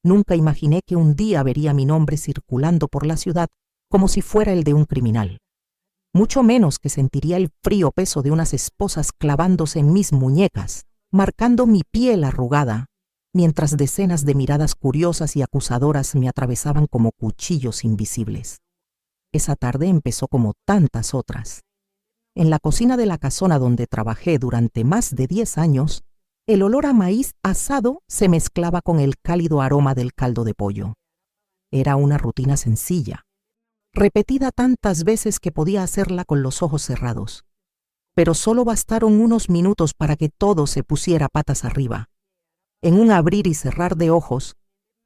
Nunca imaginé que un día vería mi nombre circulando por la ciudad como si fuera el de un criminal. Mucho menos que sentiría el frío peso de unas esposas clavándose en mis muñecas, marcando mi piel arrugada, mientras decenas de miradas curiosas y acusadoras me atravesaban como cuchillos invisibles. Esa tarde empezó como tantas otras. En la cocina de la casona donde trabajé durante más de 10 años, el olor a maíz asado se mezclaba con el cálido aroma del caldo de pollo. Era una rutina sencilla, repetida tantas veces que podía hacerla con los ojos cerrados. Pero solo bastaron unos minutos para que todo se pusiera patas arriba. En un abrir y cerrar de ojos,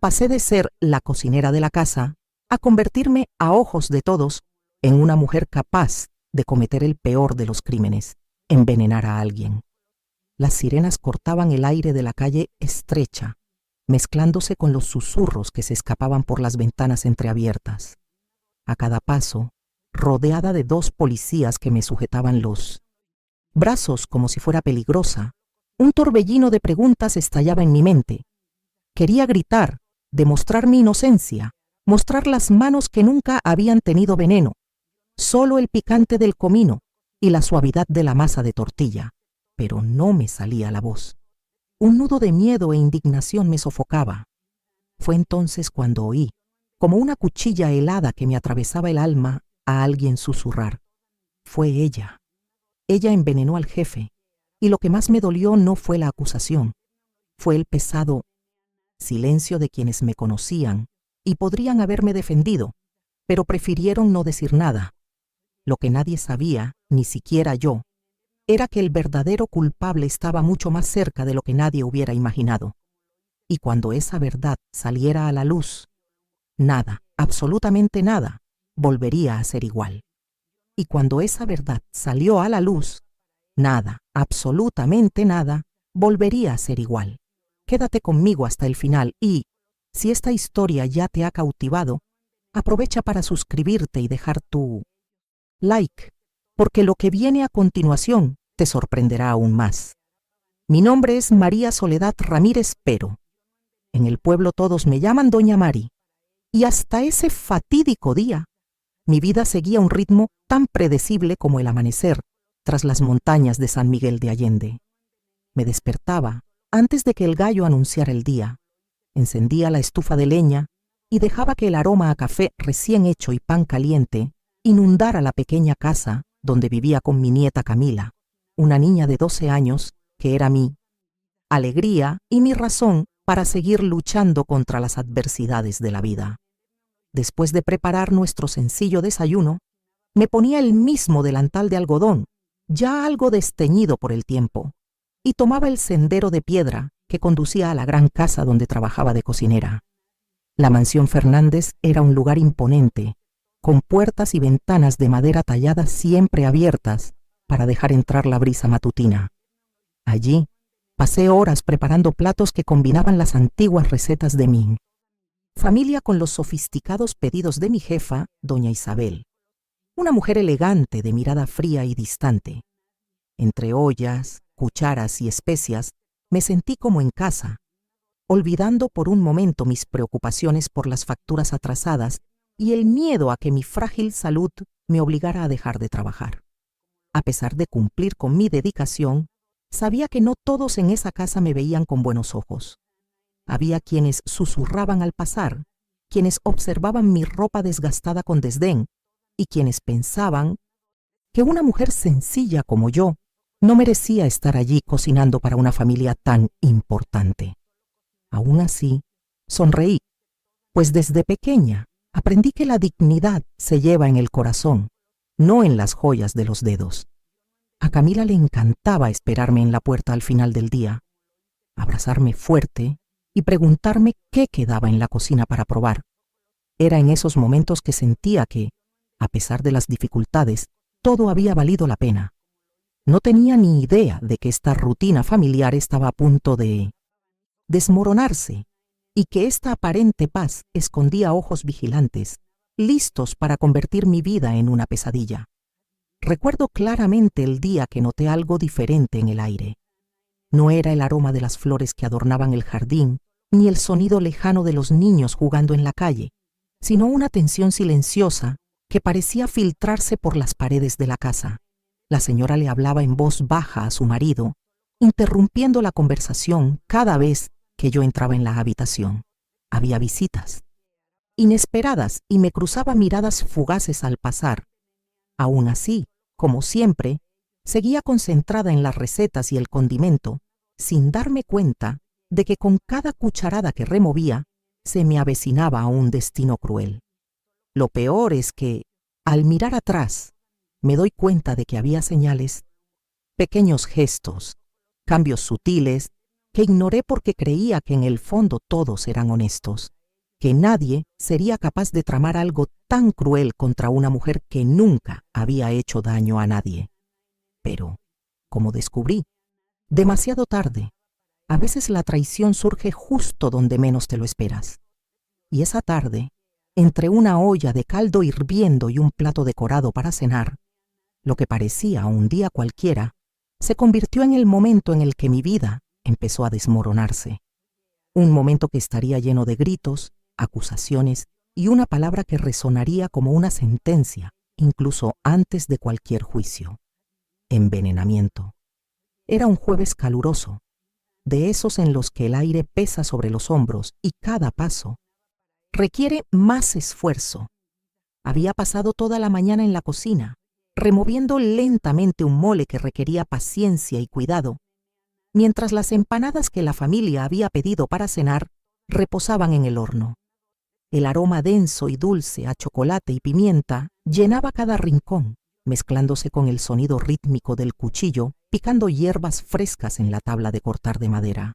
pasé de ser la cocinera de la casa a convertirme, a ojos de todos, en una mujer capaz de cometer el peor de los crímenes, envenenar a alguien. Las sirenas cortaban el aire de la calle estrecha, mezclándose con los susurros que se escapaban por las ventanas entreabiertas. A cada paso, rodeada de 2 policías que me sujetaban los brazos como si fuera peligrosa, un torbellino de preguntas estallaba en mi mente. Quería gritar, demostrar mi inocencia, mostrar las manos que nunca habían tenido veneno, solo el picante del comino y la suavidad de la masa de tortilla, pero no me salía la voz. Un nudo de miedo e indignación me sofocaba. Fue entonces cuando oí, como una cuchilla helada que me atravesaba el alma, a alguien susurrar. Fue ella. Ella envenenó al jefe, y lo que más me dolió no fue la acusación, fue el pesado silencio de quienes me conocían y podrían haberme defendido, pero prefirieron no decir nada. Lo que nadie sabía, ni siquiera yo, era que el verdadero culpable estaba mucho más cerca de lo que nadie hubiera imaginado. Y cuando esa verdad saliera a la luz, nada, absolutamente nada, volvería a ser igual. Y cuando esa verdad salió a la luz, nada, absolutamente nada, volvería a ser igual. Quédate conmigo hasta el final y, si esta historia ya te ha cautivado, aprovecha para suscribirte y dejar tu like, porque lo que viene a continuación te sorprenderá aún más. Mi nombre es María Soledad Ramírez Pero. En el pueblo todos me llaman Doña Mari, y hasta ese fatídico día, mi vida seguía un ritmo tan predecible como el amanecer tras las montañas de San Miguel de Allende. Me despertaba antes de que el gallo anunciara el día, encendía la estufa de leña y dejaba que el aroma a café recién hecho y pan caliente inundara la pequeña casa donde vivía con mi nieta Camila, una niña de 12 años que era mi alegría y mi razón para seguir luchando contra las adversidades de la vida. Después de preparar nuestro sencillo desayuno, me ponía el mismo delantal de algodón, ya algo desteñido por el tiempo, y tomaba el sendero de piedra que conducía a la gran casa donde trabajaba de cocinera. La mansión Fernández era un lugar imponente, con puertas y ventanas de madera tallada siempre abiertas para dejar entrar la brisa matutina. Allí pasé horas preparando platos que combinaban las antiguas recetas de mi familia con los sofisticados pedidos de mi jefa, doña Isabel, una mujer elegante de mirada fría y distante. Entre ollas, cucharas y especias, me sentí como en casa, olvidando por un momento mis preocupaciones por las facturas atrasadas y el miedo a que mi frágil salud me obligara a dejar de trabajar. A pesar de cumplir con mi dedicación, sabía que no todos en esa casa me veían con buenos ojos. Había quienes susurraban al pasar, quienes observaban mi ropa desgastada con desdén y quienes pensaban que una mujer sencilla como yo no merecía estar allí cocinando para una familia tan importante. Aún así, sonreí, pues desde pequeña aprendí que la dignidad se lleva en el corazón, no en las joyas de los dedos. A Camila le encantaba esperarme en la puerta al final del día, abrazarme fuerte y preguntarme qué quedaba en la cocina para probar. Era en esos momentos que sentía que, a pesar de las dificultades, todo había valido la pena. No tenía ni idea de que esta rutina familiar estaba a punto de desmoronarse y que esta aparente paz escondía ojos vigilantes, listos para convertir mi vida en una pesadilla. Recuerdo claramente el día que noté algo diferente en el aire. No era el aroma de las flores que adornaban el jardín ni el sonido lejano de los niños jugando en la calle, sino una tensión silenciosa que parecía filtrarse por las paredes de la casa. La señora le hablaba en voz baja a su marido, interrumpiendo la conversación cada vez que yo entraba en la habitación. Había visitas inesperadas y me cruzaba miradas fugaces al pasar. Aún así, como siempre, seguía concentrada en las recetas y el condimento, sin darme cuenta de que con cada cucharada que removía se me avecinaba a un destino cruel. Lo peor es que, al mirar atrás, me doy cuenta de que había señales, pequeños gestos, cambios sutiles, que ignoré porque creía que en el fondo todos eran honestos, que nadie sería capaz de tramar algo tan cruel contra una mujer que nunca había hecho daño a nadie. Pero, como descubrí, demasiado tarde, a veces la traición surge justo donde menos te lo esperas. Y esa tarde, entre una olla de caldo hirviendo y un plato decorado para cenar, lo que parecía un día cualquiera, se convirtió en el momento en el que mi vida empezó a desmoronarse. Un momento que estaría lleno de gritos, acusaciones y una palabra que resonaría como una sentencia, incluso antes de cualquier juicio. Envenenamiento. Era un jueves caluroso, de esos en los que el aire pesa sobre los hombros y cada paso requiere más esfuerzo. Había pasado toda la mañana en la cocina, removiendo lentamente un mole que requería paciencia y cuidado, mientras las empanadas que la familia había pedido para cenar reposaban en el horno. El aroma denso y dulce a chocolate y pimienta llenaba cada rincón, mezclándose con el sonido rítmico del cuchillo picando hierbas frescas en la tabla de cortar de madera.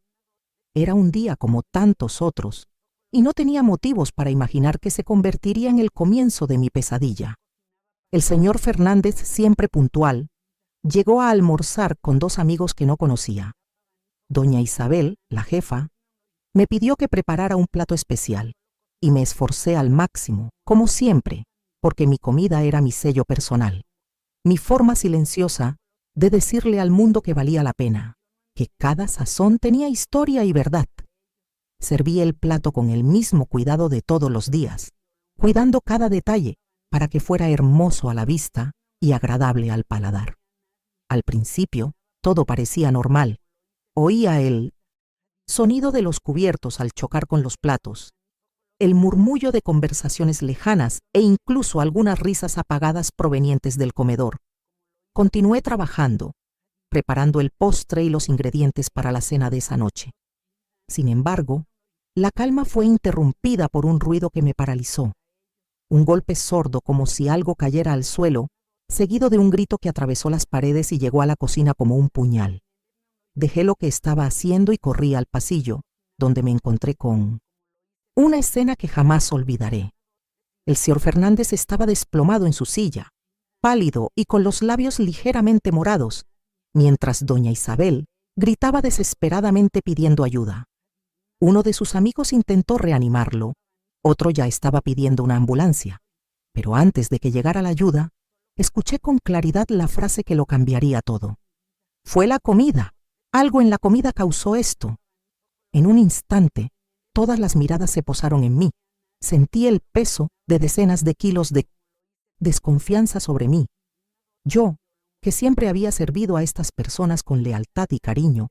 Era un día como tantos otros, y no tenía motivos para imaginar que se convertiría en el comienzo de mi pesadilla. El señor Fernández, siempre puntual, llegó a almorzar con dos amigos que no conocía. Doña Isabel, la jefa, me pidió que preparara un plato especial, y me esforcé al máximo, como siempre, porque mi comida era mi sello personal, mi forma silenciosa de decirle al mundo que valía la pena, que cada sazón tenía historia y verdad. Serví el plato con el mismo cuidado de todos los días, cuidando cada detalle para que fuera hermoso a la vista y agradable al paladar. Al principio, todo parecía normal. Oía el sonido de los cubiertos al chocar con los platos, el murmullo de conversaciones lejanas e incluso algunas risas apagadas provenientes del comedor. Continué trabajando, preparando el postre y los ingredientes para la cena de esa noche. Sin embargo, la calma fue interrumpida por un ruido que me paralizó. Un golpe sordo como si algo cayera al suelo, seguido de un grito que atravesó las paredes y llegó a la cocina como un puñal. Dejé lo que estaba haciendo y corrí al pasillo, donde me encontré con una escena que jamás olvidaré. El señor Fernández estaba desplomado en su silla, pálido y con los labios ligeramente morados, mientras doña Isabel gritaba desesperadamente pidiendo ayuda. Uno de sus amigos intentó reanimarlo, otro ya estaba pidiendo una ambulancia, pero antes de que llegara la ayuda, escuché con claridad la frase que lo cambiaría todo. Fue la comida. Algo en la comida causó esto. En un instante, todas las miradas se posaron en mí. Sentí el peso de decenas de kilos de desconfianza sobre mí. Yo, que siempre había servido a estas personas con lealtad y cariño,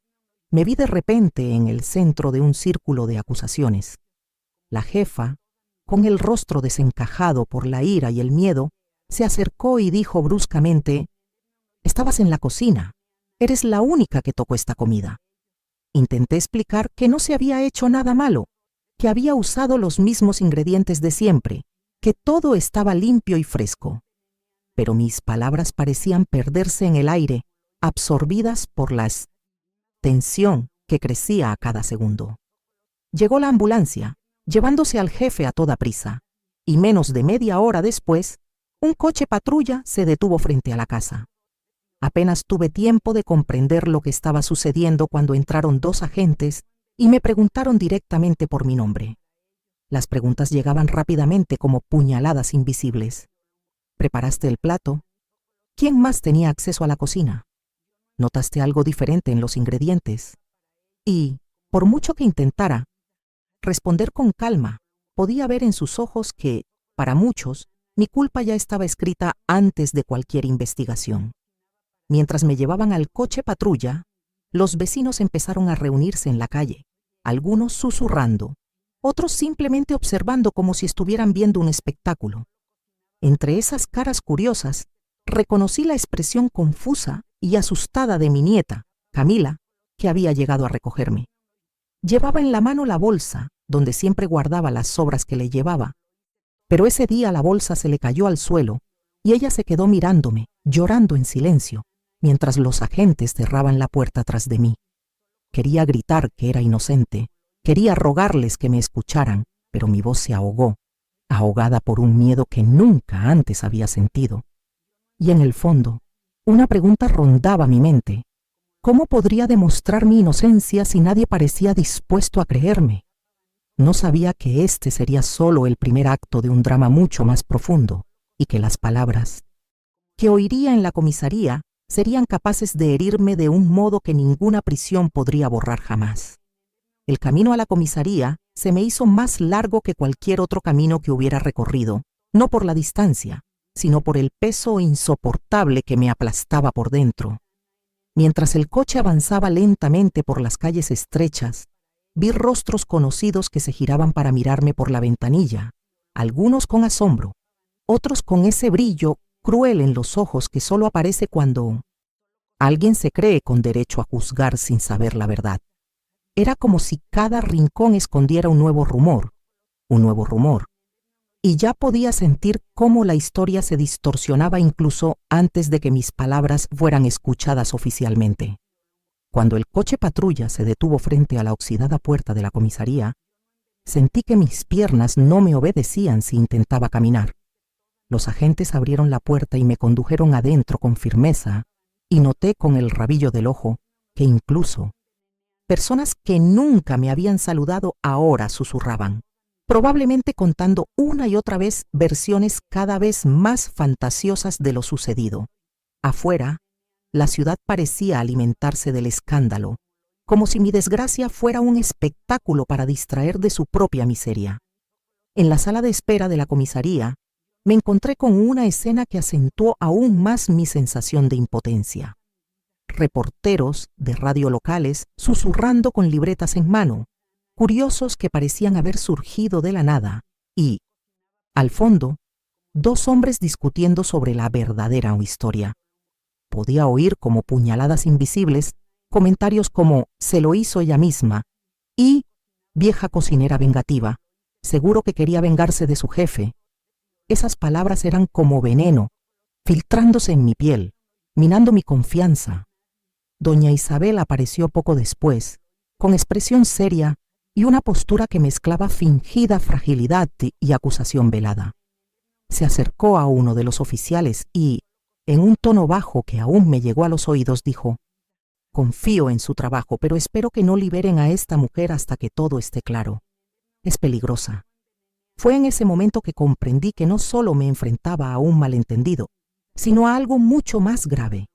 me vi de repente en el centro de un círculo de acusaciones. La jefa, con el rostro desencajado por la ira y el miedo, se acercó y dijo bruscamente: «Estabas en la cocina. Eres la única que tocó esta comida». Intenté explicar que no se había hecho nada malo, que había usado los mismos ingredientes de siempre, que todo estaba limpio y fresco. Pero mis palabras parecían perderse en el aire, absorbidas por la tensión que crecía a cada segundo. Llegó la ambulancia, llevándose al jefe a toda prisa, y menos de media hora después, un coche patrulla se detuvo frente a la casa. Apenas tuve tiempo de comprender lo que estaba sucediendo cuando entraron dos agentes y me preguntaron directamente por mi nombre. Las preguntas llegaban rápidamente como puñaladas invisibles. ¿Preparaste el plato? ¿Quién más tenía acceso a la cocina? ¿Notaste algo diferente en los ingredientes? Y, por mucho que intentara, responder con calma. Podía ver en sus ojos que, para muchos, mi culpa ya estaba escrita antes de cualquier investigación. Mientras me llevaban al coche patrulla, los vecinos empezaron a reunirse en la calle, algunos susurrando, otros simplemente observando como si estuvieran viendo un espectáculo. Entre esas caras curiosas, reconocí la expresión confusa y asustada de mi nieta, Camila, que había llegado a recogerme. Llevaba en la mano la bolsa, donde siempre guardaba las sobras que le llevaba, pero ese día la bolsa se le cayó al suelo y ella se quedó mirándome, llorando en silencio, mientras los agentes cerraban la puerta tras de mí. Quería gritar que era inocente, quería rogarles que me escucharan, pero mi voz se ahogó, ahogada por un miedo que nunca antes había sentido. Y en el fondo, una pregunta rondaba mi mente. ¿Cómo podría demostrar mi inocencia si nadie parecía dispuesto a creerme? No sabía que este sería solo el primer acto de un drama mucho más profundo, y que las palabras que oiría en la comisaría serían capaces de herirme de un modo que ninguna prisión podría borrar jamás. El camino a la comisaría se me hizo más largo que cualquier otro camino que hubiera recorrido, no por la distancia, sino por el peso insoportable que me aplastaba por dentro. Mientras el coche avanzaba lentamente por las calles estrechas, vi rostros conocidos que se giraban para mirarme por la ventanilla, algunos con asombro, otros con ese brillo cruel en los ojos que solo aparece cuando alguien se cree con derecho a juzgar sin saber la verdad. Era como si cada rincón escondiera un nuevo rumor, y ya podía sentir cómo la historia se distorsionaba incluso antes de que mis palabras fueran escuchadas oficialmente. Cuando el coche patrulla se detuvo frente a la oxidada puerta de la comisaría, sentí que mis piernas no me obedecían si intentaba caminar. Los agentes abrieron la puerta y me condujeron adentro con firmeza, y noté con el rabillo del ojo que incluso personas que nunca me habían saludado ahora susurraban, probablemente contando una y otra vez versiones cada vez más fantasiosas de lo sucedido. Afuera, la ciudad parecía alimentarse del escándalo, como si mi desgracia fuera un espectáculo para distraer de su propia miseria. En la sala de espera de la comisaría, me encontré con una escena que acentuó aún más mi sensación de impotencia. Reporteros de radio locales susurrando con libretas en mano, curiosos que parecían haber surgido de la nada, y, al fondo, dos hombres discutiendo sobre la verdadera historia. Podía oír como puñaladas invisibles comentarios como «se lo hizo ella misma» y «vieja cocinera vengativa, seguro que quería vengarse de su jefe». Esas palabras eran como veneno, filtrándose en mi piel, minando mi confianza. Doña Isabel apareció poco después, con expresión seria y una postura que mezclaba fingida fragilidad y acusación velada. Se acercó a uno de los oficiales y, en un tono bajo que aún me llegó a los oídos, dijo: «Confío en su trabajo, pero espero que no liberen a esta mujer hasta que todo esté claro. Es peligrosa». Fue en ese momento que comprendí que no solo me enfrentaba a un malentendido, sino a algo mucho más grave,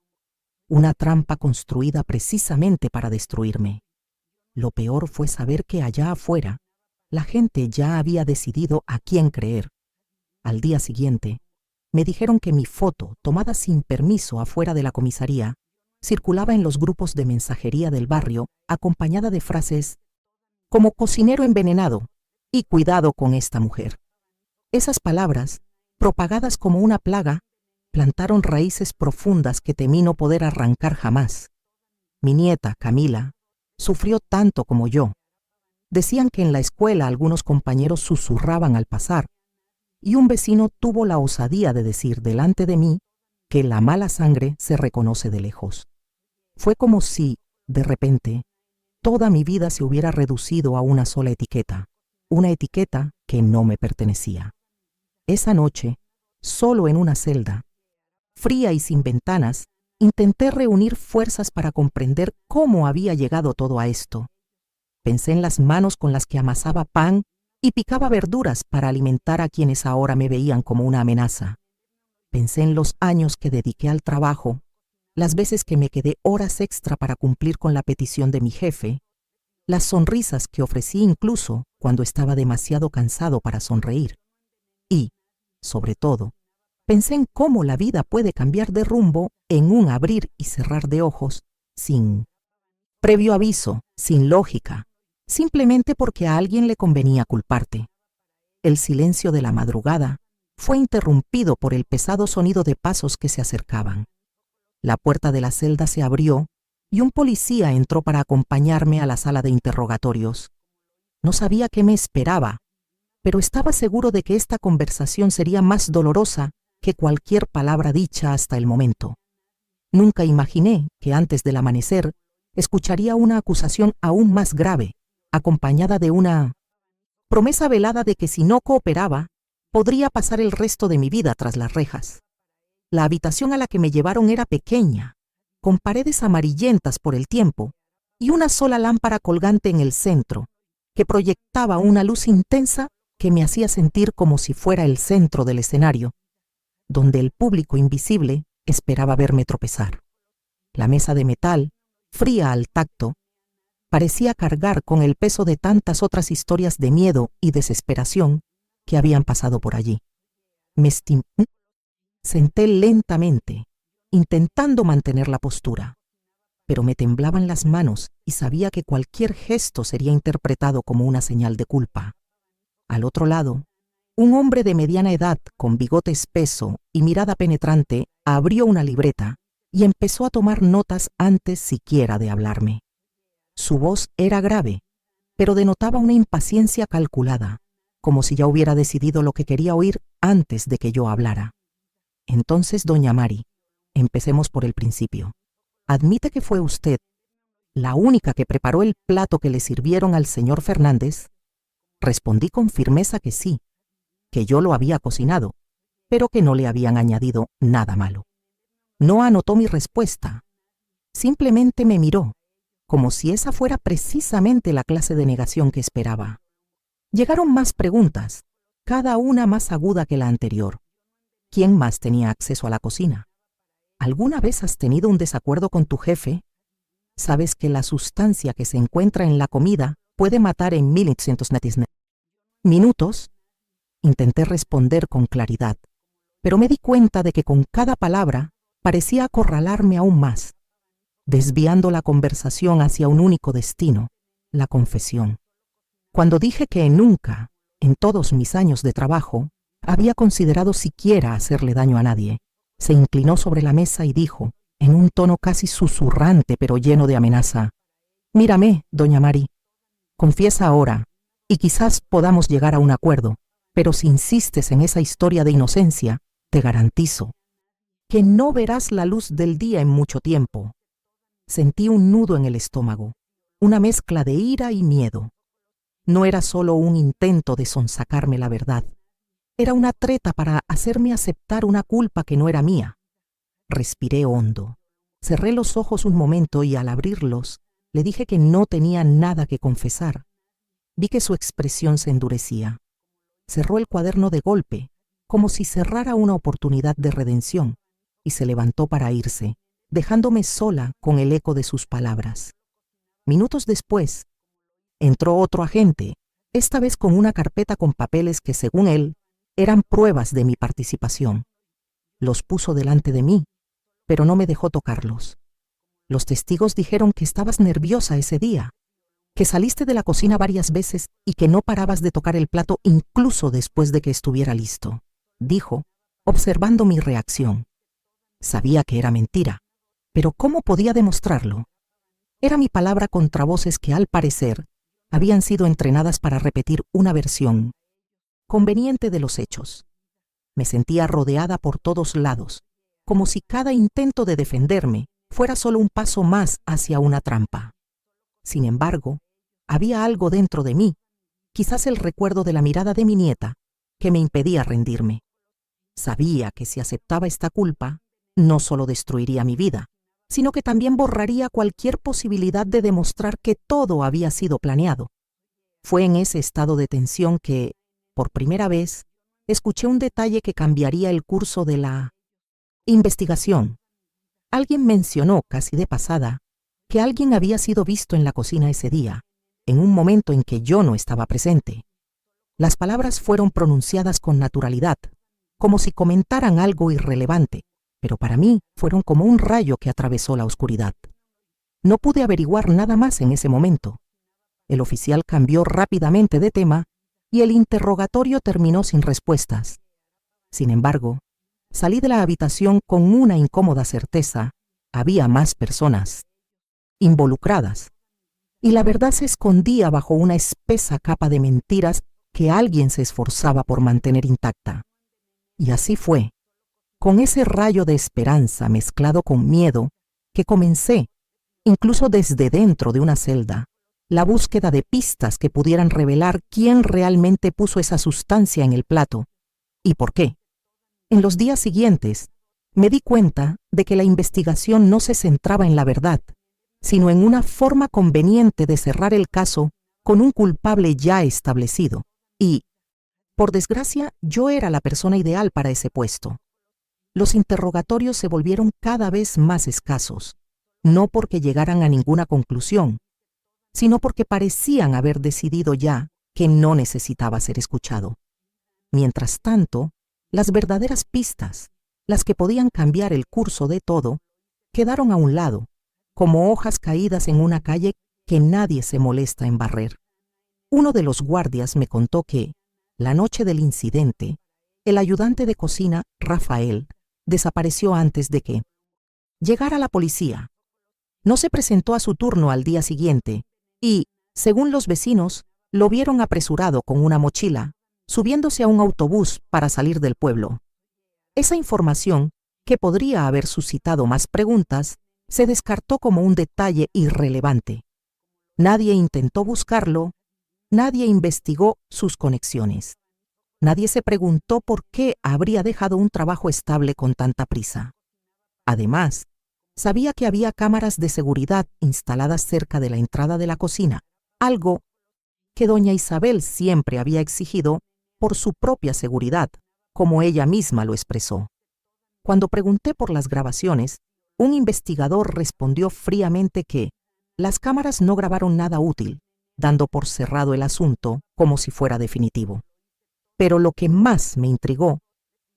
una trampa construida precisamente para destruirme. Lo peor fue saber que allá afuera, la gente ya había decidido a quién creer. Al día siguiente, me dijeron que mi foto, tomada sin permiso afuera de la comisaría, circulaba en los grupos de mensajería del barrio, acompañada de frases como «cocinero envenenado» y «cuidado con esta mujer». Esas palabras, propagadas como una plaga, plantaron raíces profundas que temí no poder arrancar jamás. Mi nieta, Camila, sufrió tanto como yo. Decían que en la escuela algunos compañeros susurraban al pasar, y un vecino tuvo la osadía de decir delante de mí que la mala sangre se reconoce de lejos. Fue como si, de repente, toda mi vida se hubiera reducido a una sola etiqueta, una etiqueta que no me pertenecía. Esa noche, solo en una celda, fría y sin ventanas, intenté reunir fuerzas para comprender cómo había llegado todo a esto. Pensé en las manos con las que amasaba pan y picaba verduras para alimentar a quienes ahora me veían como una amenaza. Pensé en los años que dediqué al trabajo, las veces que me quedé horas extra para cumplir con la petición de mi jefe, las sonrisas que ofrecí incluso cuando estaba demasiado cansado para sonreír. Y, sobre todo, pensé en cómo la vida puede cambiar de rumbo en un abrir y cerrar de ojos, sin previo aviso, sin lógica, simplemente porque a alguien le convenía culparte. El silencio de la madrugada fue interrumpido por el pesado sonido de pasos que se acercaban. La puerta de la celda se abrió y un policía entró para acompañarme a la sala de interrogatorios. No sabía qué me esperaba, pero estaba seguro de que esta conversación sería más dolorosa que cualquier palabra dicha hasta el momento. Nunca imaginé que antes del amanecer escucharía una acusación aún más grave, acompañada de una promesa velada de que si no cooperaba, podría pasar el resto de mi vida tras las rejas. La habitación a la que me llevaron era pequeña, con paredes amarillentas por el tiempo y una sola lámpara colgante en el centro, que proyectaba una luz intensa que me hacía sentir como si fuera el centro del escenario, donde el público invisible esperaba verme tropezar. La mesa de metal, fría al tacto, parecía cargar con el peso de tantas otras historias de miedo y desesperación que habían pasado por allí. Me senté lentamente, intentando mantener la postura, pero me temblaban las manos y sabía que cualquier gesto sería interpretado como una señal de culpa. Al otro lado, un hombre de mediana edad, con bigote espeso y mirada penetrante, abrió una libreta y empezó a tomar notas antes siquiera de hablarme. Su voz era grave, pero denotaba una impaciencia calculada, como si ya hubiera decidido lo que quería oír antes de que yo hablara. Entonces, doña Mari, empecemos por el principio. ¿Admite que fue usted la única que preparó el plato que le sirvieron al señor Fernández? Respondí con firmeza que sí, que yo lo había cocinado, pero que no le habían añadido nada malo. No anotó mi respuesta. Simplemente me miró, como si esa fuera precisamente la clase de negación que esperaba. Llegaron más preguntas, cada una más aguda que la anterior. ¿Quién más tenía acceso a la cocina? ¿Alguna vez has tenido un desacuerdo con tu jefe? ¿Sabes que la sustancia que se encuentra en la comida puede matar en 1200 minutos? Intenté responder con claridad, pero me di cuenta de que con cada palabra parecía acorralarme aún más, desviando la conversación hacia un único destino, la confesión. Cuando dije que nunca, en todos mis años de trabajo, había considerado siquiera hacerle daño a nadie, se inclinó sobre la mesa y dijo, en un tono casi susurrante pero lleno de amenaza: «Mírame, doña Mari, confiesa ahora, y quizás podamos llegar a un acuerdo, pero si insistes en esa historia de inocencia, te garantizo que no verás la luz del día en mucho tiempo». Sentí un nudo en el estómago, una mezcla de ira y miedo. No era solo un intento de sonsacarme la verdad, era una treta para hacerme aceptar una culpa que no era mía. Respiré hondo, cerré los ojos un momento y al abrirlos, le dije que no tenía nada que confesar. Vi que su expresión se endurecía. Cerró el cuaderno de golpe, como si cerrara una oportunidad de redención, y se levantó para irse, dejándome sola con el eco de sus palabras. Minutos después, entró otro agente, esta vez con una carpeta con papeles que, según él, eran pruebas de mi participación. Los puso delante de mí, pero no me dejó tocarlos. Los testigos dijeron que estabas nerviosa ese día, que saliste de la cocina varias veces y que no parabas de tocar el plato incluso después de que estuviera listo, dijo, observando mi reacción. Sabía que era mentira, pero ¿cómo podía demostrarlo? Era mi palabra contra voces que, al parecer, habían sido entrenadas para repetir una versión conveniente de los hechos. Me sentía rodeada por todos lados, como si cada intento de defenderme fuera solo un paso más hacia una trampa. Sin embargo, había algo dentro de mí, quizás el recuerdo de la mirada de mi nieta, que me impedía rendirme. Sabía que si aceptaba esta culpa, no solo destruiría mi vida, sino que también borraría cualquier posibilidad de demostrar que todo había sido planeado. Fue en ese estado de tensión que, por primera vez, escuché un detalle que cambiaría el curso de la investigación. Alguien mencionó, casi de pasada, que alguien había sido visto en la cocina ese día, en un momento en que yo no estaba presente. Las palabras fueron pronunciadas con naturalidad, como si comentaran algo irrelevante, pero para mí fueron como un rayo que atravesó la oscuridad. No pude averiguar nada más en ese momento. El oficial cambió rápidamente de tema y el interrogatorio terminó sin respuestas. Sin embargo, salí de la habitación con una incómoda certeza: había más personas involucradas, y la verdad se escondía bajo una espesa capa de mentiras que alguien se esforzaba por mantener intacta. Y así fue, con ese rayo de esperanza mezclado con miedo, que comencé, incluso desde dentro de una celda, la búsqueda de pistas que pudieran revelar quién realmente puso esa sustancia en el plato y por qué. En los días siguientes, me di cuenta de que la investigación no se centraba en la verdad, sino en una forma conveniente de cerrar el caso con un culpable ya establecido. Y, por desgracia, yo era la persona ideal para ese puesto. Los interrogatorios se volvieron cada vez más escasos, no porque llegaran a ninguna conclusión, sino porque parecían haber decidido ya que no necesitaba ser escuchado. Mientras tanto, las verdaderas pistas, las que podían cambiar el curso de todo, quedaron a un lado, como hojas caídas en una calle que nadie se molesta en barrer. Uno de los guardias me contó que, la noche del incidente, el ayudante de cocina, Rafael, desapareció antes de que llegara la policía. No se presentó a su turno al día siguiente y, según los vecinos, lo vieron apresurado con una mochila, subiéndose a un autobús para salir del pueblo. Esa información, que podría haber suscitado más preguntas, se descartó como un detalle irrelevante. Nadie intentó buscarlo, nadie investigó sus conexiones. Nadie se preguntó por qué habría dejado un trabajo estable con tanta prisa. Además, sabía que había cámaras de seguridad instaladas cerca de la entrada de la cocina, algo que doña Isabel siempre había exigido por su propia seguridad, como ella misma lo expresó. Cuando pregunté por las grabaciones, un investigador respondió fríamente que las cámaras no grabaron nada útil, dando por cerrado el asunto como si fuera definitivo. Pero lo que más me intrigó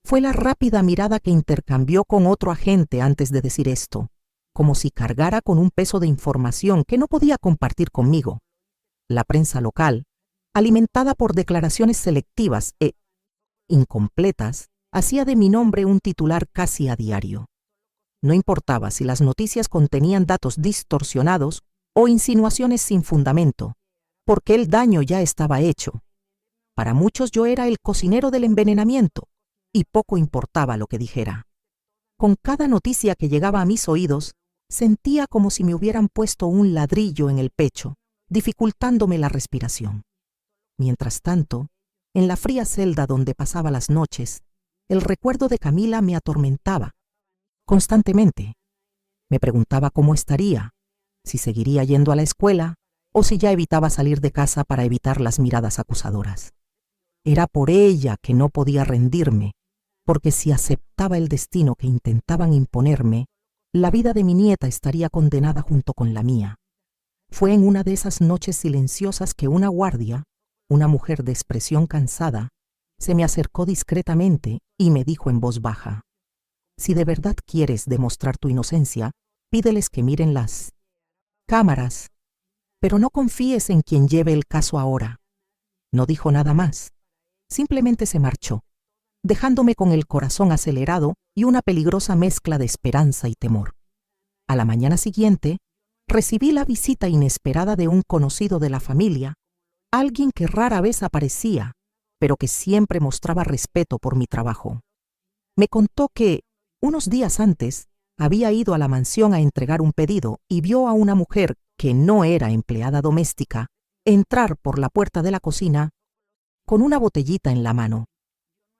fue la rápida mirada que intercambió con otro agente antes de decir esto, como si cargara con un peso de información que no podía compartir conmigo. La prensa local, alimentada por declaraciones selectivas e incompletas, hacía de mi nombre un titular casi a diario. No importaba si las noticias contenían datos distorsionados o insinuaciones sin fundamento, porque el daño ya estaba hecho. Para muchos yo era el cocinero del envenenamiento, y poco importaba lo que dijera. Con cada noticia que llegaba a mis oídos, sentía como si me hubieran puesto un ladrillo en el pecho, dificultándome la respiración. Mientras tanto, en la fría celda donde pasaba las noches, el recuerdo de Camila me atormentaba constantemente. Me preguntaba cómo estaría, si seguiría yendo a la escuela o si ya evitaba salir de casa para evitar las miradas acusadoras. Era por ella que no podía rendirme, porque si aceptaba el destino que intentaban imponerme, la vida de mi nieta estaría condenada junto con la mía. Fue en una de esas noches silenciosas que una guardia, una mujer de expresión cansada, se me acercó discretamente y me dijo en voz baja: si de verdad quieres demostrar tu inocencia, pídeles que miren las cámaras, pero no confíes en quien lleve el caso ahora. No dijo nada más. Simplemente se marchó, dejándome con el corazón acelerado y una peligrosa mezcla de esperanza y temor. A la mañana siguiente, recibí la visita inesperada de un conocido de la familia, alguien que rara vez aparecía, pero que siempre mostraba respeto por mi trabajo. Me contó que, unos días antes, había ido a la mansión a entregar un pedido y vio a una mujer que no era empleada doméstica entrar por la puerta de la cocina con una botellita en la mano.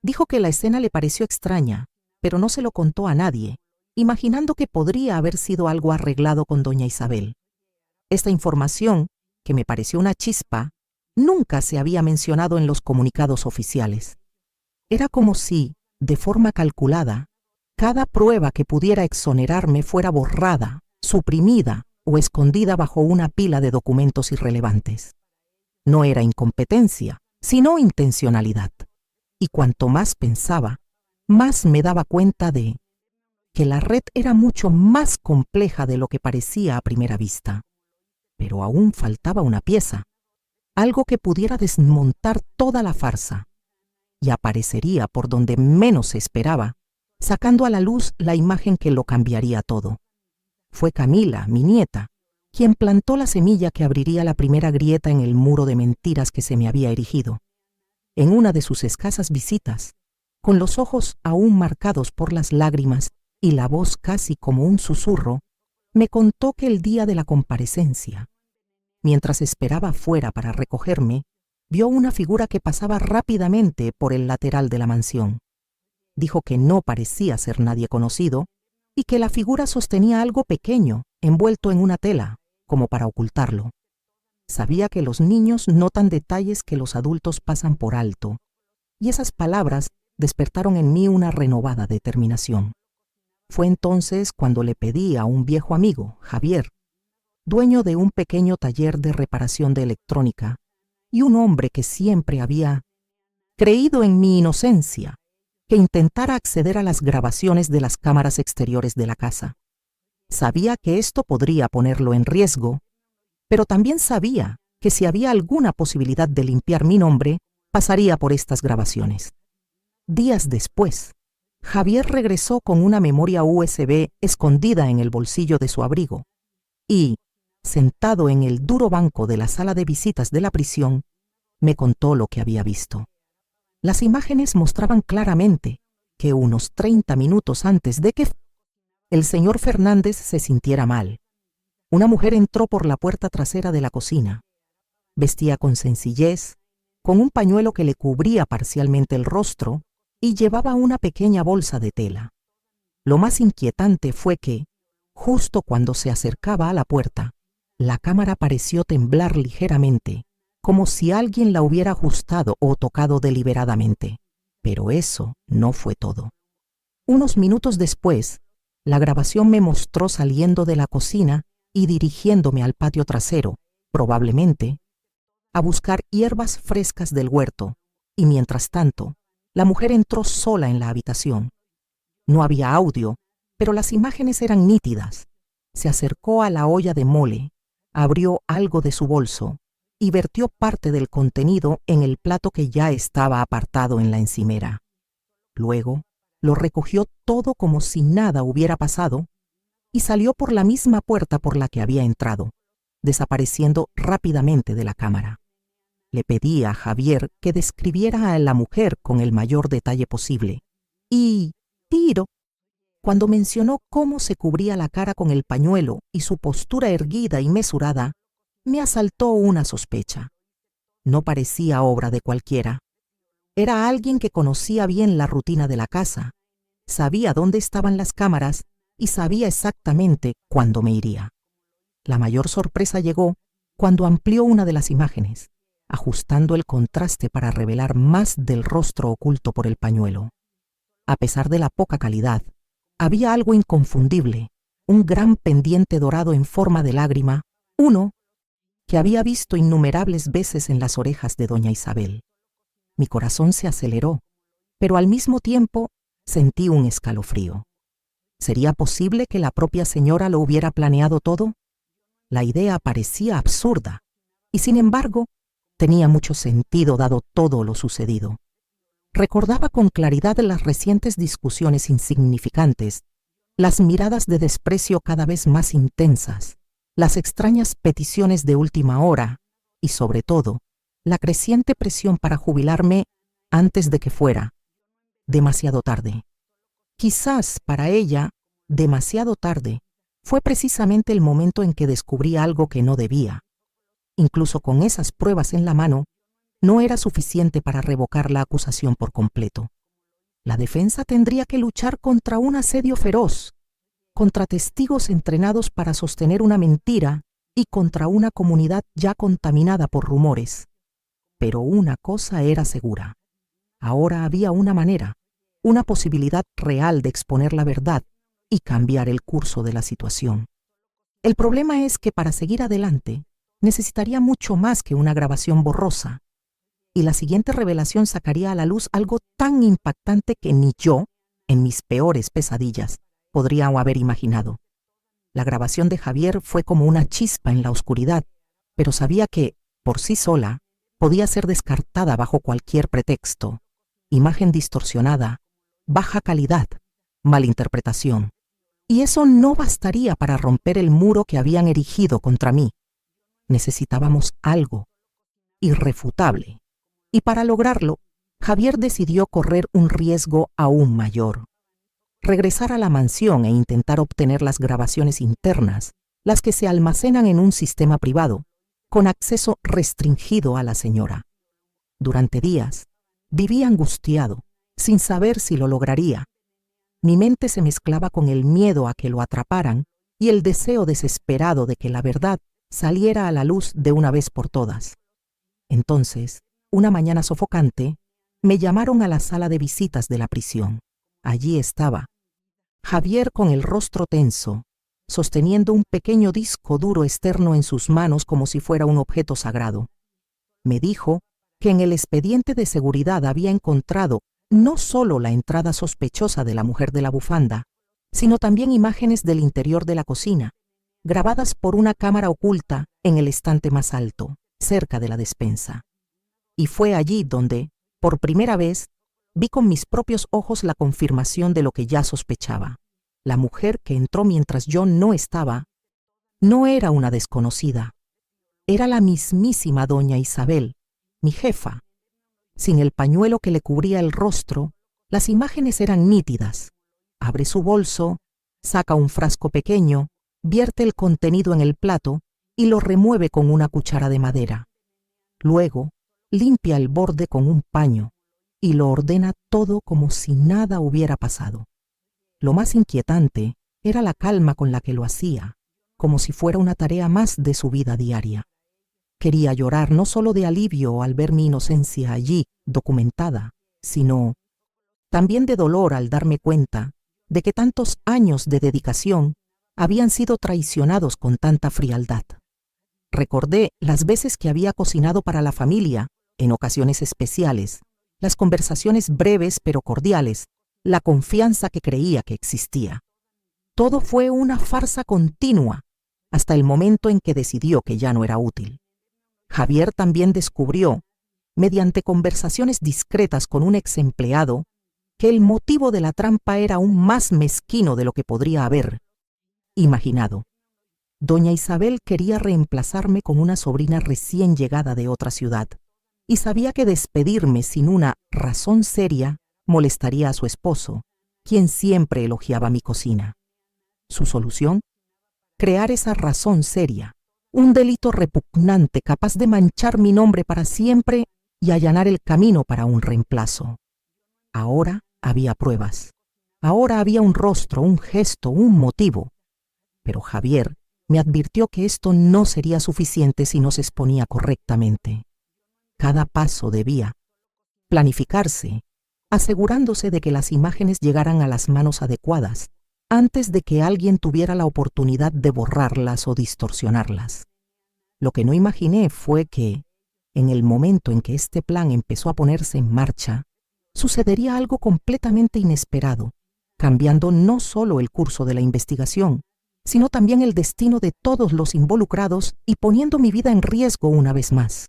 Dijo que la escena le pareció extraña, pero no se lo contó a nadie, imaginando que podría haber sido algo arreglado con doña Isabel. Esta información, que me pareció una chispa, nunca se había mencionado en los comunicados oficiales. Era como si, de forma calculada, cada prueba que pudiera exonerarme fuera borrada, suprimida o escondida bajo una pila de documentos irrelevantes. No era incompetencia, sino intencionalidad. Y cuanto más pensaba, más me daba cuenta de que la red era mucho más compleja de lo que parecía a primera vista. Pero aún faltaba una pieza, algo que pudiera desmontar toda la farsa, y aparecería por donde menos se esperaba, sacando a la luz la imagen que lo cambiaría todo. Fue Camila, mi nieta, quien plantó la semilla que abriría la primera grieta en el muro de mentiras que se me había erigido. En una de sus escasas visitas, con los ojos aún marcados por las lágrimas y la voz casi como un susurro, me contó que el día de la comparecencia, mientras esperaba afuera para recogerme, vio una figura que pasaba rápidamente por el lateral de la mansión. Dijo que no parecía ser nadie conocido y que la figura sostenía algo pequeño, envuelto en una tela, como para ocultarlo. Sabía que los niños notan detalles que los adultos pasan por alto, y esas palabras despertaron en mí una renovada determinación. Fue entonces cuando le pedí a un viejo amigo, Javier, dueño de un pequeño taller de reparación de electrónica, y un hombre que siempre había creído en mi inocencia, que intentara acceder a las grabaciones de las cámaras exteriores de la casa. Sabía que esto podría ponerlo en riesgo, pero también sabía que si había alguna posibilidad de limpiar mi nombre, pasaría por estas grabaciones. Días después, Javier regresó con una memoria USB escondida en el bolsillo de su abrigo y, sentado en el duro banco de la sala de visitas de la prisión, me contó lo que había visto. Las imágenes mostraban claramente que unos 30 minutos antes de que el señor Fernández se sintiera mal, una mujer entró por la puerta trasera de la cocina. Vestía con sencillez, con un pañuelo que le cubría parcialmente el rostro y llevaba una pequeña bolsa de tela. Lo más inquietante fue que, justo cuando se acercaba a la puerta, la cámara pareció temblar ligeramente, como si alguien la hubiera ajustado o tocado deliberadamente. Pero eso no fue todo. Unos minutos después, la grabación me mostró saliendo de la cocina y dirigiéndome al patio trasero, probablemente, a buscar hierbas frescas del huerto, y mientras tanto, la mujer entró sola en la habitación. No había audio, pero las imágenes eran nítidas. Se acercó a la olla de mole, abrió algo de su bolso y vertió parte del contenido en el plato que ya estaba apartado en la encimera. Luego, lo recogió todo como si nada hubiera pasado y salió por la misma puerta por la que había entrado, desapareciendo rápidamente de la cámara. Le pedí a Javier que describiera a la mujer con el mayor detalle posible. Y, tiro, cuando mencionó cómo se cubría la cara con el pañuelo y su postura erguida y mesurada, me asaltó una sospecha. No parecía obra de cualquiera. Era alguien que conocía bien la rutina de la casa, sabía dónde estaban las cámaras y sabía exactamente cuándo me iría. La mayor sorpresa llegó cuando amplió una de las imágenes, ajustando el contraste para revelar más del rostro oculto por el pañuelo. A pesar de la poca calidad, había algo inconfundible, un gran pendiente dorado en forma de lágrima, uno que había visto innumerables veces en las orejas de doña Isabel. Mi corazón se aceleró, pero al mismo tiempo sentí un escalofrío. ¿Sería posible que la propia señora lo hubiera planeado todo? La idea parecía absurda, y sin embargo, tenía mucho sentido dado todo lo sucedido. Recordaba con claridad las recientes discusiones insignificantes, las miradas de desprecio cada vez más intensas, las extrañas peticiones de última hora y, sobre todo, la creciente presión para jubilarme antes de que fuera demasiado tarde. Quizás para ella, demasiado tarde, fue precisamente el momento en que descubrí algo que no debía. Incluso con esas pruebas en la mano, no era suficiente para revocar la acusación por completo. La defensa tendría que luchar contra un asedio feroz, contra testigos entrenados para sostener una mentira y contra una comunidad ya contaminada por rumores. Pero una cosa era segura. Ahora había una manera, una posibilidad real de exponer la verdad y cambiar el curso de la situación. El problema es que para seguir adelante, necesitaría mucho más que una grabación borrosa, y la siguiente revelación sacaría a la luz algo tan impactante que ni yo, en mis peores pesadillas, podría haber imaginado. La grabación de Javier fue como una chispa en la oscuridad, pero sabía que, por sí sola, podía ser descartada bajo cualquier pretexto. Imagen distorsionada, baja calidad, malinterpretación. Y eso no bastaría para romper el muro que habían erigido contra mí. Necesitábamos algo irrefutable. Y para lograrlo, Javier decidió correr un riesgo aún mayor. Regresar a la mansión e intentar obtener las grabaciones internas, las que se almacenan en un sistema privado, con acceso restringido a la señora. Durante días, viví angustiado, sin saber si lo lograría. Mi mente se mezclaba con el miedo a que lo atraparan y el deseo desesperado de que la verdad saliera a la luz de una vez por todas. Entonces, una mañana sofocante, me llamaron a la sala de visitas de la prisión. Allí estaba Javier con el rostro tenso, sosteniendo un pequeño disco duro externo en sus manos como si fuera un objeto sagrado. Me dijo que en el expediente de seguridad había encontrado no solo la entrada sospechosa de la mujer de la bufanda, sino también imágenes del interior de la cocina, grabadas por una cámara oculta en el estante más alto, cerca de la despensa. Y fue allí donde, por primera vez, vi con mis propios ojos la confirmación de lo que ya sospechaba. La mujer que entró mientras yo no estaba, no era una desconocida. Era la mismísima doña Isabel, mi jefa. Sin el pañuelo que le cubría el rostro, las imágenes eran nítidas. Abre su bolso, saca un frasco pequeño, vierte el contenido en el plato y lo remueve con una cuchara de madera. Luego, limpia el borde con un paño y lo ordena todo como si nada hubiera pasado. Lo más inquietante era la calma con la que lo hacía, como si fuera una tarea más de su vida diaria. Quería llorar no solo de alivio al ver mi inocencia allí, documentada, sino también de dolor al darme cuenta de que tantos años de dedicación habían sido traicionados con tanta frialdad. Recordé las veces que había cocinado para la familia, en ocasiones especiales, las conversaciones breves pero cordiales, la confianza que creía que existía. Todo fue una farsa continua, hasta el momento en que decidió que ya no era útil. Javier también descubrió, mediante conversaciones discretas con un ex empleado, que el motivo de la trampa era aún más mezquino de lo que podría haber imaginado. Doña Isabel quería reemplazarme con una sobrina recién llegada de otra ciudad, y sabía que despedirme sin una razón seria molestaría a su esposo, quien siempre elogiaba mi cocina. Su solución: crear esa razón seria, un delito repugnante capaz de manchar mi nombre para siempre y allanar el camino para un reemplazo. Ahora había pruebas. Ahora había un rostro, un gesto, un motivo. Pero Javier me advirtió que esto no sería suficiente si no se exponía correctamente. Cada paso debía planificarse, asegurándose de que las imágenes llegaran a las manos adecuadas antes de que alguien tuviera la oportunidad de borrarlas o distorsionarlas. Lo que no imaginé fue que, en el momento en que este plan empezó a ponerse en marcha, sucedería algo completamente inesperado, cambiando no solo el curso de la investigación, sino también el destino de todos los involucrados y poniendo mi vida en riesgo una vez más.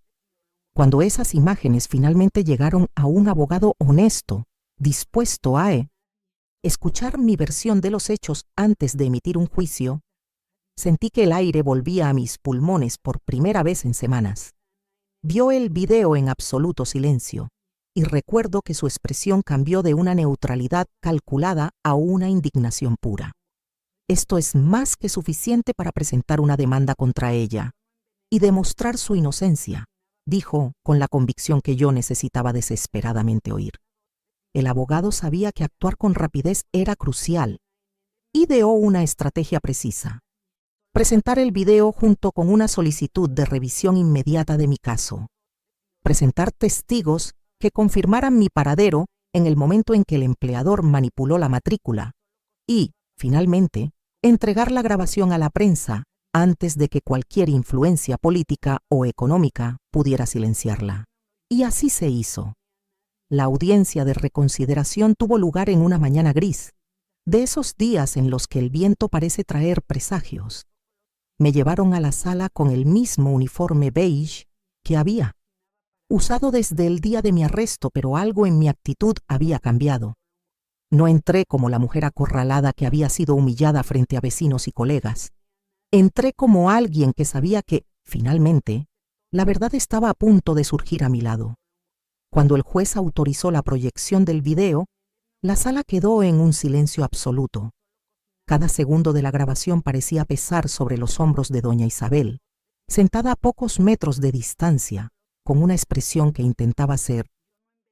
Cuando esas imágenes finalmente llegaron a un abogado honesto, dispuesto a escuchar mi versión de los hechos antes de emitir un juicio, sentí que el aire volvía a mis pulmones por primera vez en semanas. Vio el video en absoluto silencio, y recuerdo que su expresión cambió de una neutralidad calculada a una indignación pura. Esto es más que suficiente para presentar una demanda contra ella y demostrar su inocencia, dijo con la convicción que yo necesitaba desesperadamente oír. El abogado sabía que actuar con rapidez era crucial. Ideó una estrategia precisa: presentar el video junto con una solicitud de revisión inmediata de mi caso. Presentar testigos que confirmaran mi paradero en el momento en que el empleador manipuló la matrícula. Y, finalmente, entregar la grabación a la prensa antes de que cualquier influencia política o económica pudiera silenciarla. Y así se hizo. La audiencia de reconsideración tuvo lugar en una mañana gris, de esos días en los que el viento parece traer presagios. Me llevaron a la sala con el mismo uniforme beige que había usado desde el día de mi arresto, pero algo en mi actitud había cambiado. No entré como la mujer acorralada que había sido humillada frente a vecinos y colegas. Entré como alguien que sabía que, finalmente, la verdad estaba a punto de surgir a mi lado. Cuando el juez autorizó la proyección del video, la sala quedó en un silencio absoluto. Cada segundo de la grabación parecía pesar sobre los hombros de doña Isabel, sentada a pocos metros de distancia, con una expresión que intentaba ser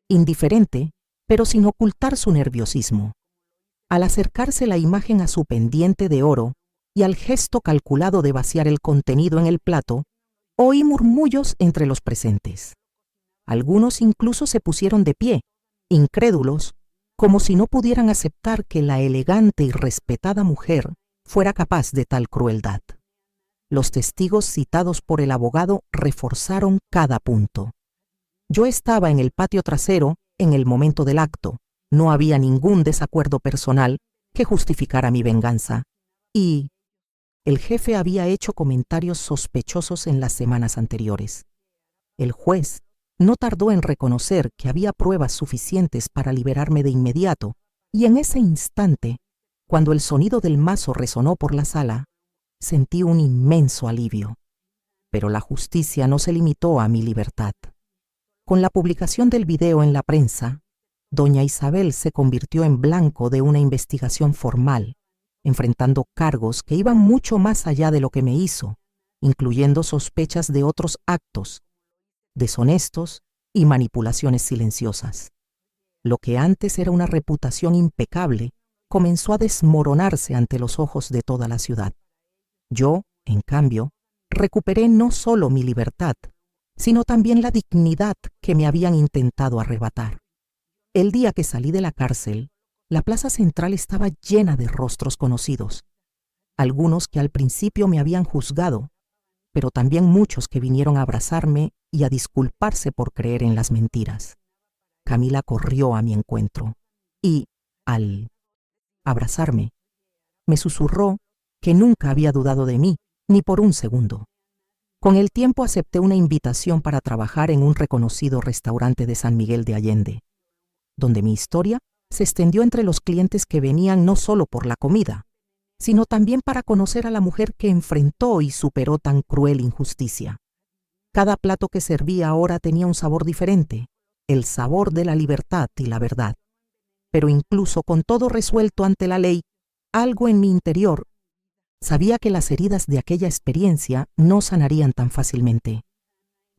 indiferente, pero sin ocultar su nerviosismo. Al acercarse la imagen a su pendiente de oro y al gesto calculado de vaciar el contenido en el plato, oí murmullos entre los presentes. Algunos incluso se pusieron de pie, incrédulos, como si no pudieran aceptar que la elegante y respetada mujer fuera capaz de tal crueldad. Los testigos citados por el abogado reforzaron cada punto. Yo estaba en el patio trasero en el momento del acto. No había ningún desacuerdo personal que justificara mi venganza. Y el jefe había hecho comentarios sospechosos en las semanas anteriores. El juez no tardó en reconocer que había pruebas suficientes para liberarme de inmediato, y en ese instante, cuando el sonido del mazo resonó por la sala, sentí un inmenso alivio. Pero la justicia no se limitó a mi libertad. Con la publicación del video en la prensa, doña Isabel se convirtió en blanco de una investigación formal, enfrentando cargos que iban mucho más allá de lo que me hizo, incluyendo sospechas de otros actos deshonestos y manipulaciones silenciosas. Lo que antes era una reputación impecable comenzó a desmoronarse ante los ojos de toda la ciudad. Yo, en cambio, recuperé no solo mi libertad, sino también la dignidad que me habían intentado arrebatar. El día que salí de la cárcel, la plaza central estaba llena de rostros conocidos, algunos que al principio me habían juzgado, pero también muchos que vinieron a abrazarme y a disculparse por creer en las mentiras. Camila corrió a mi encuentro y, al abrazarme, me susurró que nunca había dudado de mí, ni por un segundo. Con el tiempo acepté una invitación para trabajar en un reconocido restaurante de San Miguel de Allende, donde mi historia se extendió entre los clientes que venían no solo por la comida, sino también para conocer a la mujer que enfrentó y superó tan cruel injusticia. Cada plato que servía ahora tenía un sabor diferente, el sabor de la libertad y la verdad. Pero incluso con todo resuelto ante la ley, algo en mi interior sabía que las heridas de aquella experiencia no sanarían tan fácilmente.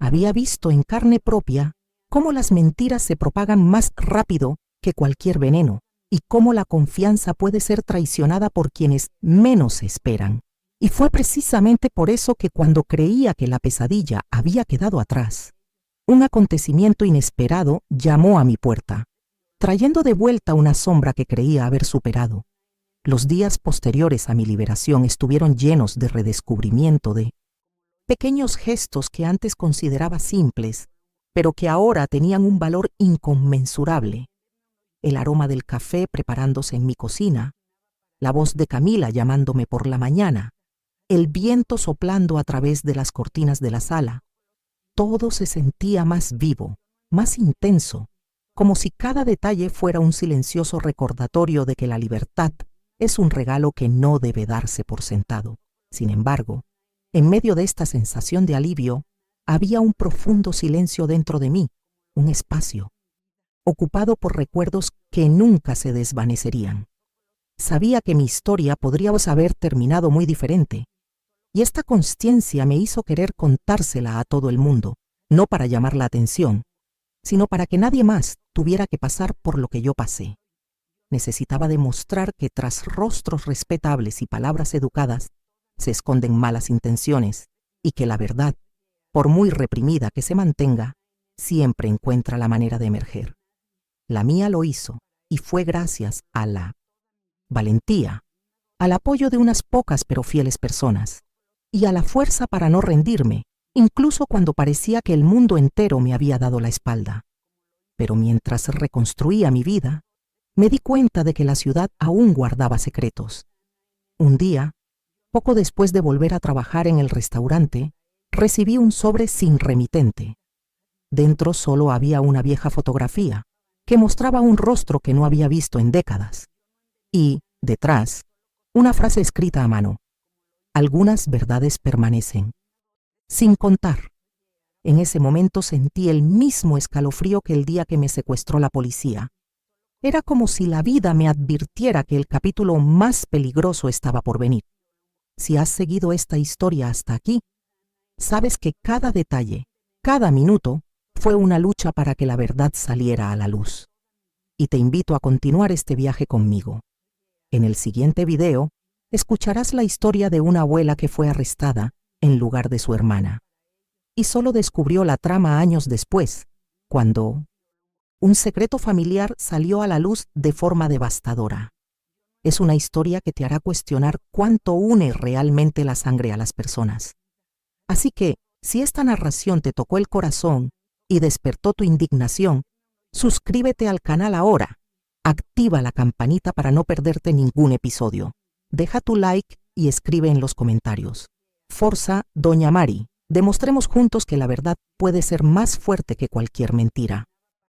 Había visto en carne propia cómo las mentiras se propagan más rápido que cualquier veneno, y cómo la confianza puede ser traicionada por quienes menos se esperan. Y fue precisamente por eso que cuando creía que la pesadilla había quedado atrás, un acontecimiento inesperado llamó a mi puerta, trayendo de vuelta una sombra que creía haber superado. Los días posteriores a mi liberación estuvieron llenos de redescubrimiento de pequeños gestos que antes consideraba simples, pero que ahora tenían un valor inconmensurable. El aroma del café preparándose en mi cocina, la voz de Camila llamándome por la mañana, el viento soplando a través de las cortinas de la sala. Todo se sentía más vivo, más intenso, como si cada detalle fuera un silencioso recordatorio de que la libertad es un regalo que no debe darse por sentado. Sin embargo, en medio de esta sensación de alivio, había un profundo silencio dentro de mí, un espacio ocupado por recuerdos que nunca se desvanecerían. Sabía que mi historia podría haber terminado muy diferente, y esta consciencia me hizo querer contársela a todo el mundo, no para llamar la atención, sino para que nadie más tuviera que pasar por lo que yo pasé. Necesitaba demostrar que tras rostros respetables y palabras educadas se esconden malas intenciones, y que la verdad, por muy reprimida que se mantenga, siempre encuentra la manera de emerger. La mía lo hizo, y fue gracias a la valentía, al apoyo de unas pocas pero fieles personas, y a la fuerza para no rendirme, incluso cuando parecía que el mundo entero me había dado la espalda. Pero mientras reconstruía mi vida, me di cuenta de que la ciudad aún guardaba secretos. Un día, poco después de volver a trabajar en el restaurante, recibí un sobre sin remitente. Dentro solo había una vieja fotografía que mostraba un rostro que no había visto en décadas. Y, detrás, una frase escrita a mano: algunas verdades permanecen. Sin contar. En ese momento sentí el mismo escalofrío que el día que me secuestró la policía. Era como si la vida me advirtiera que el capítulo más peligroso estaba por venir. Si has seguido esta historia hasta aquí, sabes que cada detalle, cada minuto, fue una lucha para que la verdad saliera a la luz. Y te invito a continuar este viaje conmigo. En el siguiente video, escucharás la historia de una abuela que fue arrestada en lugar de su hermana. Y solo descubrió la trama años después, cuando un secreto familiar salió a la luz de forma devastadora. Es una historia que te hará cuestionar cuánto une realmente la sangre a las personas. Así que, si esta narración te tocó el corazón y despertó tu indignación, suscríbete al canal ahora. Activa la campanita para no perderte ningún episodio. Deja tu like y escribe en los comentarios: Forza, Doña Mari. Demostremos juntos que la verdad puede ser más fuerte que cualquier mentira.